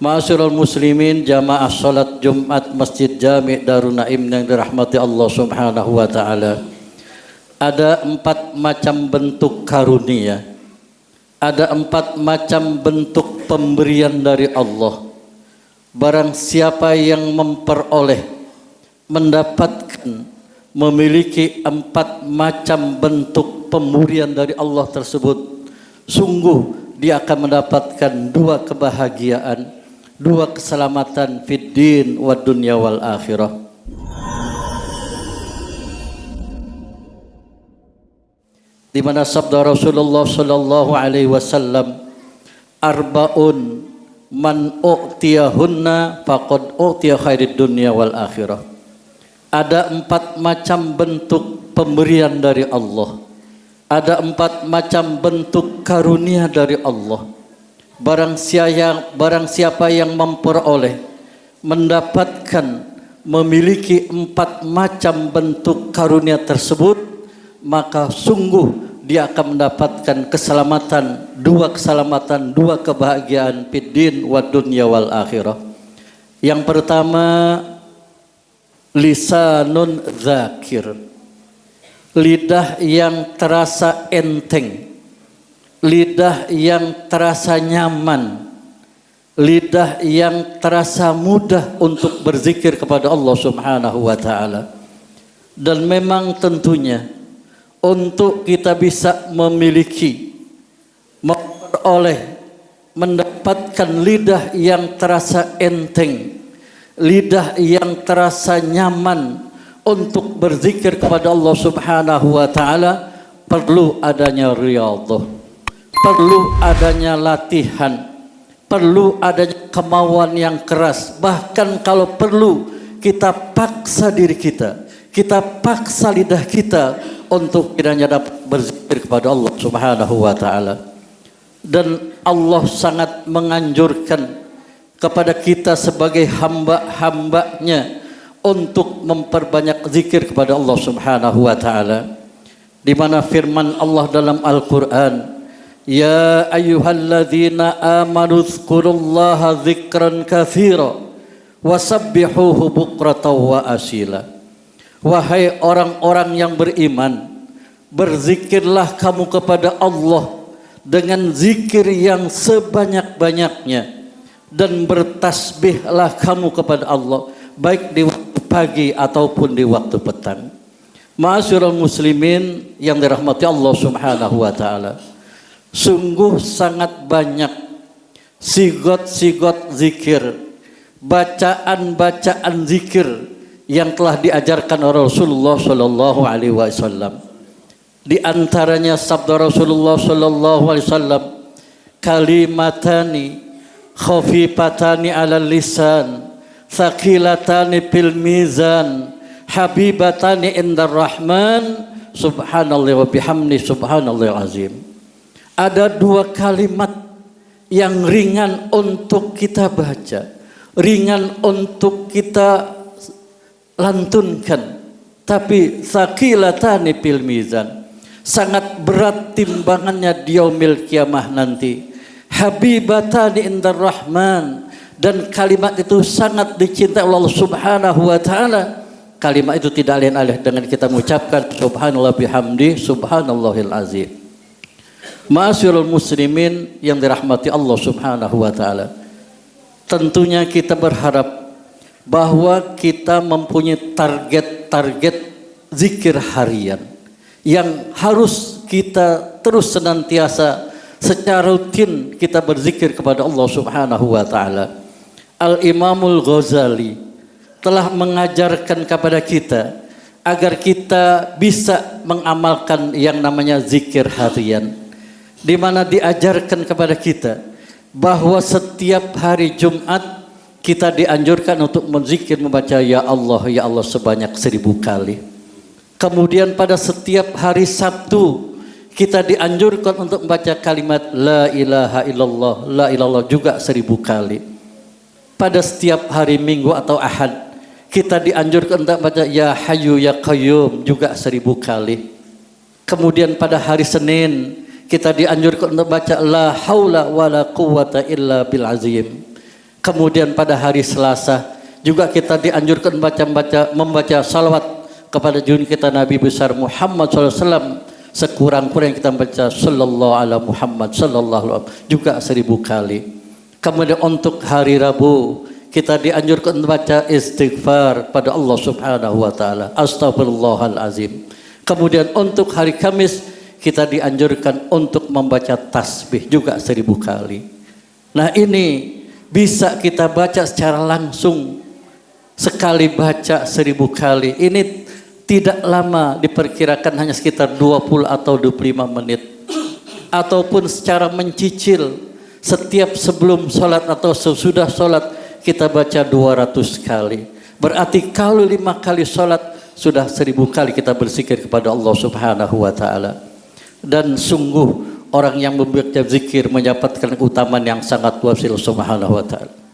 Ma'asyiral muslimin, jamaah salat Jumat Masjid Jami' Darun Naim yang dirahmati Allah Subhanahu wa taala. Ada 4 macam bentuk karunia. Ada 4 macam bentuk pemberian dari Allah. Barang siapa yang memperoleh, mendapatkan, memiliki 4 macam bentuk pemberian dari Allah tersebut, sungguh dia akan mendapatkan 2 kebahagiaan, 2 keselamatan fid din wa dunya wal akhirah. Di mana sabda Rasulullah sallallahu alaihi wasallam, arba'un man u'tiyahunna faqad u'tiya khairid dunya wal akhirah. Ada 4 macam bentuk pemberian dari Allah. Ada 4 macam bentuk karunia dari Allah. Barang siapa yang memperoleh, mendapatkan, memiliki 4 macam bentuk karunia tersebut, maka sungguh dia akan mendapatkan keselamatan, 2 keselamatan, 2 kebahagiaan fid din wa dunya wal akhirah. Yang pertama, lisanun dzakir, lidah yang terasa enteng, lidah yang terasa nyaman, lidah yang terasa mudah untuk berzikir kepada Allah Subhanahu wa taala. Dan memang tentunya untuk kita bisa memiliki, memperoleh, mendapatkan lidah yang terasa enteng, lidah yang terasa nyaman untuk berzikir kepada Allah Subhanahu wa taala, perlu adanya riyadhah, perlu adanya latihan, perlu adanya kemauan yang keras. Bahkan kalau perlu kita paksa diri kita paksa lidah kita untuk kiranya dapat berzikir kepada Allah Subhanahu wa taala. Dan Allah sangat menganjurkan kepada kita sebagai hamba-hambanya untuk memperbanyak zikir kepada Allah Subhanahu wa taala. Di mana firman Allah dalam Al-Qur'an, ya ayyuhalladzina amanu dzkurullaha dzikran katsira wasabbihuhu bukratan wa asila. Wahai orang-orang yang beriman, berzikirlah kamu kepada Allah dengan zikir yang sebanyak-banyaknya, dan bertasbihlah kamu kepada Allah baik di waktu pagi ataupun di waktu petang. Ma'asyiral muslimin yang dirahmati Allah Subhanahu wa taala, sungguh sangat banyak sigot-sigot zikir, bacaan-bacaan zikir yang telah diajarkan oleh Rasulullah sallallahu alaihi wasallam. Di antaranya sabda Rasulullah sallallahu alaihi wasallam, kalimatani khafifatani 'alal lisan, thaqilatani fil mizan, habibatani indar rahman, subhanallah wa bihamdi subhanallahil azim. Ada 2 kalimat yang ringan untuk kita baca, ringan untuk kita lantunkan, tapi thaqilatani fil mizan, sangat berat timbangannya di yaumil kiamah nanti. Habibatani indar rahman, dan kalimat itu sangat dicintai Allah Subhanahu wa taala. Kalimat itu tidak lain adalah dengan kita mengucapkan subhanallah bihamdi subhanallahil azim. Ma'asyiral muslimin yang dirahmati Allah Subhanahu wa taala, tentunya kita berharap bahwa kita mempunyai target-target zikir harian yang harus kita terus senantiasa secara rutin kita berzikir kepada Allah Subhanahu wa taala. Al-Imamul Ghazali telah mengajarkan kepada kita agar kita bisa mengamalkan yang namanya zikir harian, di mana diajarkan kepada kita bahwa setiap hari Jumat kita dianjurkan untuk berzikir, membaca ya Allah sebanyak 1000 kali. Kemudian pada setiap hari Sabtu kita dianjurkan untuk membaca kalimat la ilaha illallah juga 1000 kali. Pada setiap hari Minggu atau Ahad kita dianjurkan untuk membaca ya Hayyu ya Qayyum juga 1000 kali. Kemudian pada hari Senin kita dianjurkan untuk membaca la haula wala quwata illa bil azim. Kemudian pada hari Selasa juga kita dianjurkan membaca salawat kepada junjungan kita Nabi besar Muhammad SAW. Sekurang-kurangnya kita baca sallallahu ala Muhammad sallallahu alaihi wasallam juga 1000 kali. Kemudian untuk hari Rabu kita dianjurkan membaca istighfar pada Allah Subhanahu wa taala. Astagfirullahalazim. Kemudian untuk hari Kamis kita dianjurkan untuk membaca tasbih juga 1000 kali. Nah, ini bisa kita baca secara langsung. Sekali baca 1000 kali. Ini tidak lama, diperkirakan hanya sekitar 20 atau 25 menit. Ataupun secara mencicil, setiap sebelum sholat atau sesudah sholat kita baca 200 kali. Berarti kalau 5 kali sholat sudah 1000 kali kita berzikir kepada Allah Subhanahu wa taala. Dan sungguh orang yang membaca zikir mendapatkan keutamaan yang sangat luas Subhanahu wa taala.